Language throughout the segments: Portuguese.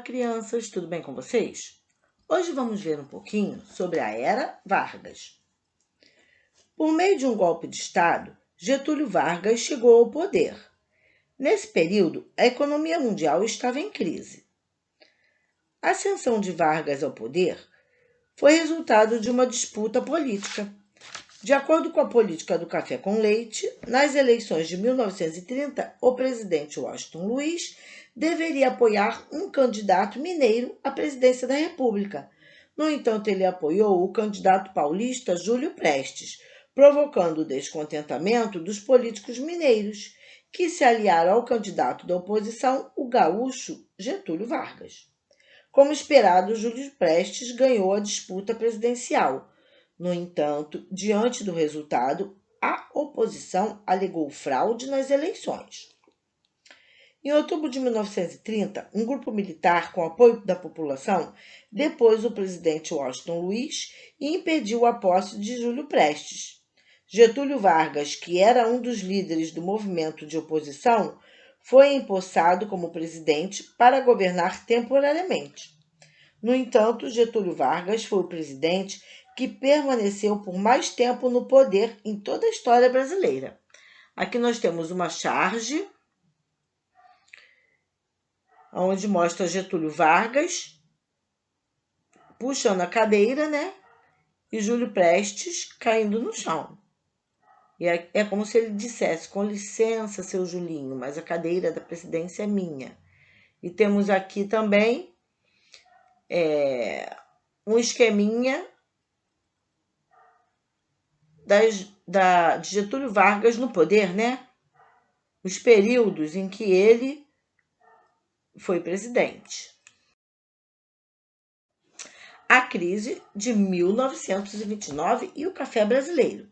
crianças, tudo bem com vocês? Hoje vamos ver um pouquinho sobre a Era Vargas. Por meio de um golpe de Estado, Getúlio Vargas chegou ao poder. Nesse período, a economia mundial estava em crise. A ascensão de Vargas ao poder foi resultado de uma disputa política. De acordo com a política do café com leite, nas eleições de 1930, o presidente Washington Luiz deveria apoiar um candidato mineiro à presidência da República. No entanto, ele apoiou o candidato paulista Júlio Prestes, provocando o descontentamento dos políticos mineiros, que se aliaram ao candidato da oposição, o gaúcho Getúlio Vargas. Como esperado, Júlio Prestes ganhou a disputa presidencial. No entanto, diante do resultado, a oposição alegou fraude nas eleições. Em outubro de 1930, um grupo militar, com apoio da população, depôs o presidente Washington Luiz e impediu a posse de Júlio Prestes. Getúlio Vargas, que era um dos líderes do movimento de oposição, foi empossado como presidente para governar temporariamente. No entanto, Getúlio Vargas foi o presidente que permaneceu por mais tempo no poder em toda a história brasileira. Aqui nós temos uma charge, onde mostra Getúlio Vargas puxando a cadeira, né? E Júlio Prestes caindo no chão. E é como se ele dissesse: com licença, seu Julinho, mas a cadeira da presidência é minha. E temos aqui também um esqueminha de Getúlio Vargas no poder, né? Os períodos em que ele foi presidente. A crise de 1929 e o café brasileiro.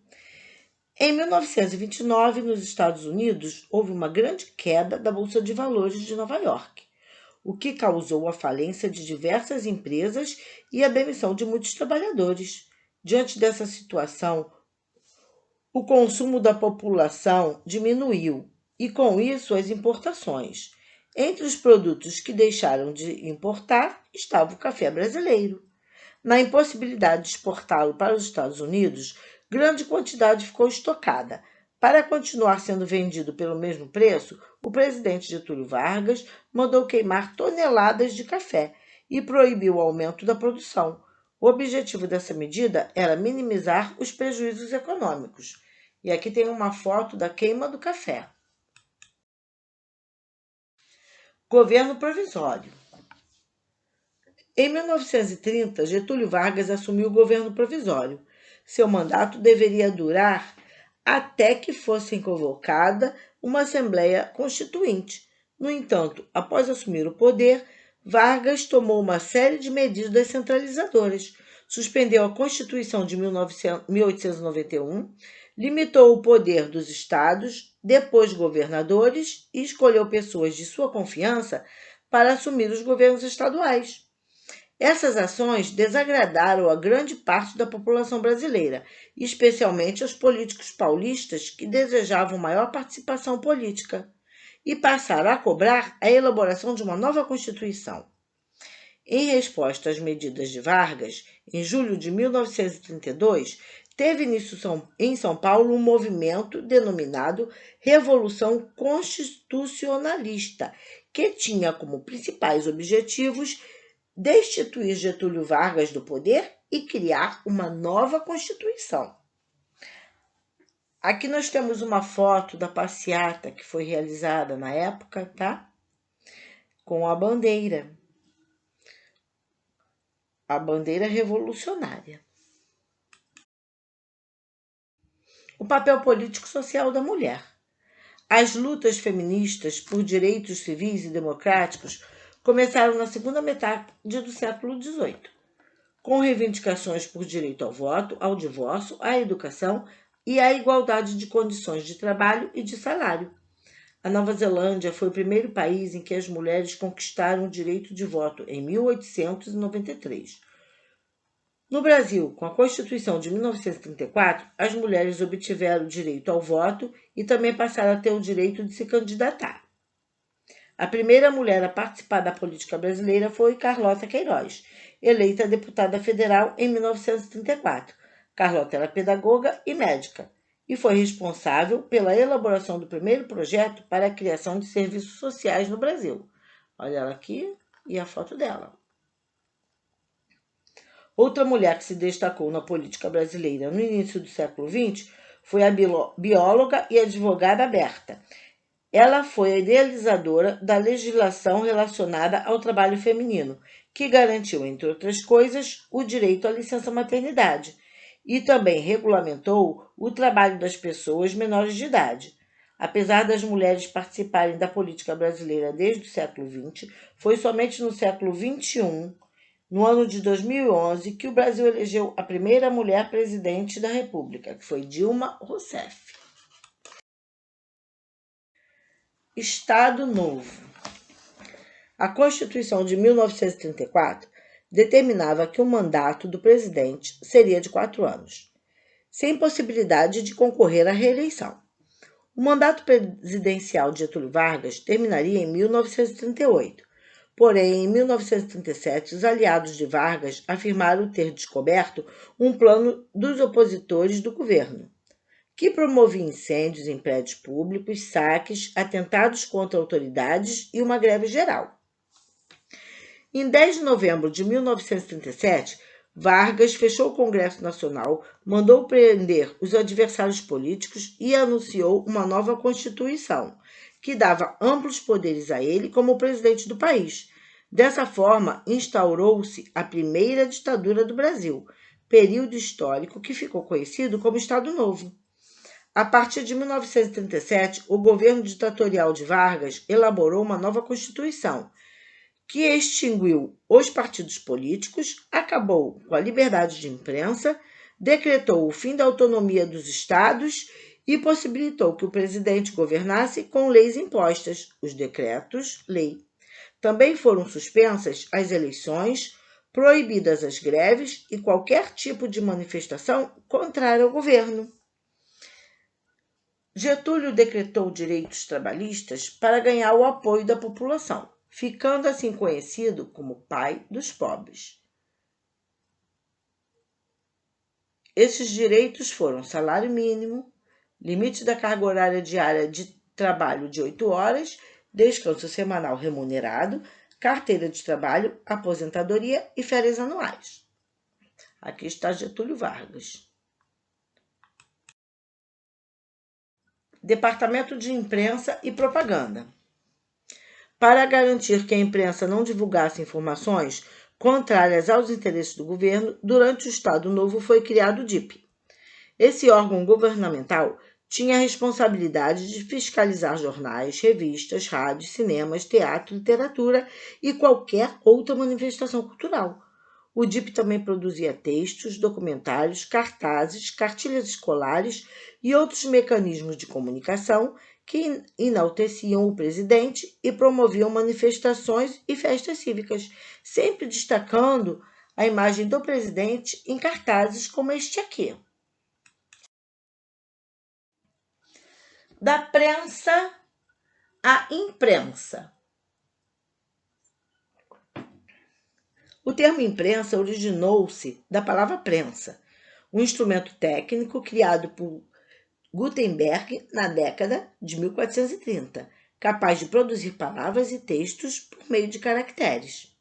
Em 1929, nos Estados Unidos, houve uma grande queda da Bolsa de Valores de Nova York, o que causou a falência de diversas empresas e a demissão de muitos trabalhadores. Diante dessa situação, o consumo da população diminuiu e, com isso, as importações. Entre os produtos que deixaram de importar estava o café brasileiro. Na impossibilidade de exportá-lo para os Estados Unidos, grande quantidade ficou estocada. Para continuar sendo vendido pelo mesmo preço, o presidente Getúlio Vargas mandou queimar toneladas de café e proibiu o aumento da produção. O objetivo dessa medida era minimizar os prejuízos econômicos. E aqui tem uma foto da queima do café. Governo provisório. Em 1930, Getúlio Vargas assumiu o governo provisório. Seu mandato deveria durar até que fosse convocada uma Assembleia Constituinte. No entanto, após assumir o poder, Vargas tomou uma série de medidas centralizadoras. Suspendeu a Constituição de 1891, limitou o poder dos estados, depôs governadores e escolheu pessoas de sua confiança para assumir os governos estaduais. Essas ações desagradaram a grande parte da população brasileira, especialmente aos políticos paulistas que desejavam maior participação política, e passaram a cobrar a elaboração de uma nova Constituição. Em resposta às medidas de Vargas, em julho de 1932, teve início em São Paulo um movimento denominado Revolução Constitucionalista, que tinha como principais objetivos destituir Getúlio Vargas do poder e criar uma nova Constituição. Aqui nós temos uma foto da passeata que foi realizada na época, tá? Com a bandeira revolucionária. O papel político-social da mulher. As lutas feministas por direitos civis e democráticos começaram na segunda metade do século XVIII, com reivindicações por direito ao voto, ao divórcio, à educação e à igualdade de condições de trabalho e de salário. A Nova Zelândia foi o primeiro país em que as mulheres conquistaram o direito de voto, em 1893. No Brasil, com a Constituição de 1934, as mulheres obtiveram o direito ao voto e também passaram a ter o direito de se candidatar. A primeira mulher a participar da política brasileira foi Carlota Queiroz, eleita deputada federal em 1934. Carlota era pedagoga e médica e foi responsável pela elaboração do primeiro projeto para a criação de serviços sociais no Brasil. Olha ela aqui e a foto dela. Outra mulher que se destacou na política brasileira no início do século XX foi a bióloga e advogada Berta. Ela foi a idealizadora da legislação relacionada ao trabalho feminino, que garantiu, entre outras coisas, o direito à licença-maternidade e também regulamentou o trabalho das pessoas menores de idade. Apesar das mulheres participarem da política brasileira desde o século XX, foi somente no século XXI, no ano de 2011, que o Brasil elegeu a primeira mulher presidente da República, que foi Dilma Rousseff. Estado Novo. A Constituição de 1934 determinava que o mandato do presidente seria de 4 anos, sem possibilidade de concorrer à reeleição. O mandato presidencial de Getúlio Vargas terminaria em 1938. Porém, em 1937, os aliados de Vargas afirmaram ter descoberto um plano dos opositores do governo, que promovia incêndios em prédios públicos, saques, atentados contra autoridades e uma greve geral. Em 10 de novembro de 1937, Vargas fechou o Congresso Nacional, mandou prender os adversários políticos e anunciou uma nova Constituição, que dava amplos poderes a ele como presidente do país. Dessa forma, instaurou-se a primeira ditadura do Brasil, período histórico que ficou conhecido como Estado Novo. A partir de 1937, o governo ditatorial de Vargas elaborou uma nova Constituição, que extinguiu os partidos políticos, acabou com a liberdade de imprensa, decretou o fim da autonomia dos estados e possibilitou que o presidente governasse com leis impostas, os decretos-lei. Também foram suspensas as eleições, proibidas as greves e qualquer tipo de manifestação contrária ao governo. Getúlio decretou direitos trabalhistas para ganhar o apoio da população, ficando assim conhecido como pai dos pobres. Esses direitos foram salário mínimo, limite da carga horária diária de trabalho de 8 horas, descanso semanal remunerado, carteira de trabalho, aposentadoria e férias anuais. Aqui está Getúlio Vargas. Departamento de Imprensa e Propaganda. Para garantir que a imprensa não divulgasse informações contrárias aos interesses do governo, durante o Estado Novo foi criado o DIP. Esse órgão governamental tinha a responsabilidade de fiscalizar jornais, revistas, rádios, cinemas, teatro, literatura e qualquer outra manifestação cultural. O DIP também produzia textos, documentários, cartazes, cartilhas escolares e outros mecanismos de comunicação que enalteciam o presidente e promoviam manifestações e festas cívicas, sempre destacando a imagem do presidente em cartazes como este aqui. Da prensa à imprensa. O termo imprensa originou-se da palavra prensa, um instrumento técnico criado por Gutenberg na década de 1430, capaz de produzir palavras e textos por meio de caracteres.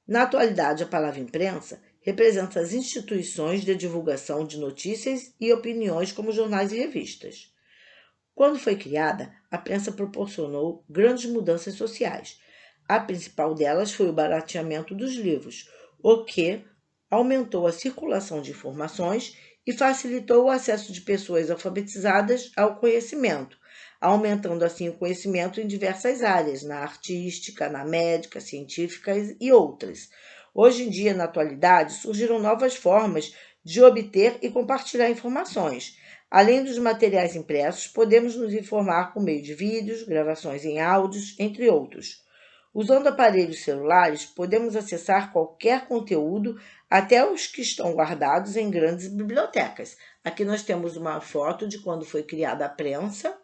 Na atualidade, a palavra imprensa representa as instituições de divulgação de notícias e opiniões como jornais e revistas. Quando foi criada, a prensa proporcionou grandes mudanças sociais. A principal delas foi o barateamento dos livros, o que aumentou a circulação de informações e facilitou o acesso de pessoas alfabetizadas ao conhecimento, aumentando assim o conhecimento em diversas áreas, na artística, na médica, científica e outras. Hoje em dia, na atualidade, surgiram novas formas de obter e compartilhar informações. Além dos materiais impressos, podemos nos informar por meio de vídeos, gravações em áudios, entre outros. Usando aparelhos celulares, podemos acessar qualquer conteúdo, até os que estão guardados em grandes bibliotecas. Aqui nós temos uma foto de quando foi criada a prensa.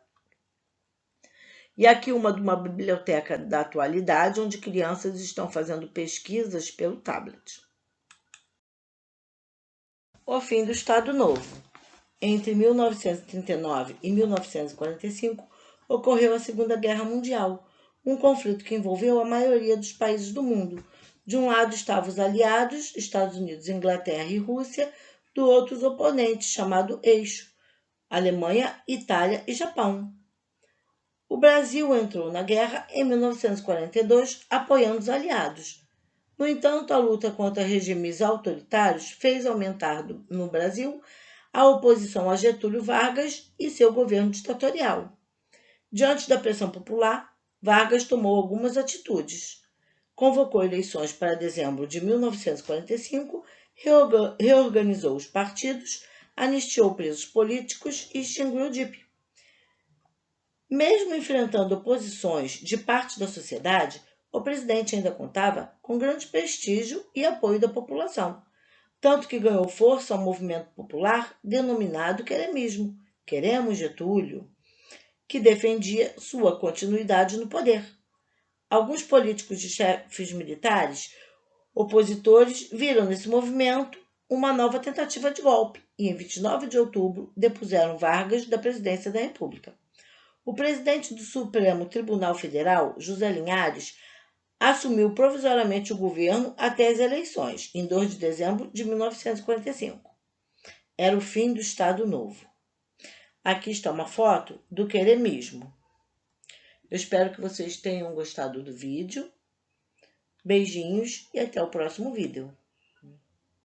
E aqui uma de uma biblioteca da atualidade, onde crianças estão fazendo pesquisas pelo tablet. O fim do Estado Novo. Entre 1939 e 1945, ocorreu a Segunda Guerra Mundial, um conflito que envolveu a maioria dos países do mundo. De um lado estavam os aliados, Estados Unidos, Inglaterra e Rússia, do outro os oponentes, chamado Eixo, Alemanha, Itália e Japão. O Brasil entrou na guerra em 1942, apoiando os aliados. No entanto, a luta contra regimes autoritários fez aumentar no Brasil a oposição a Getúlio Vargas e seu governo ditatorial. Diante da pressão popular, Vargas tomou algumas atitudes. Convocou eleições para dezembro de 1945, reorganizou os partidos, anistiou presos políticos e extinguiu o DIP. Mesmo enfrentando oposições de parte da sociedade, o presidente ainda contava com grande prestígio e apoio da população, tanto que ganhou força ao movimento popular denominado queremismo, Queremos Getúlio, que defendia sua continuidade no poder. Alguns políticos e chefes militares opositores viram nesse movimento uma nova tentativa de golpe e, em 29 de outubro, depuseram Vargas da presidência da República. O presidente do Supremo Tribunal Federal, José Linhares, assumiu provisoriamente o governo até as eleições, em 2 de dezembro de 1945. Era o fim do Estado Novo. Aqui está uma foto do queremismo. Eu espero que vocês tenham gostado do vídeo. Beijinhos e até o próximo vídeo.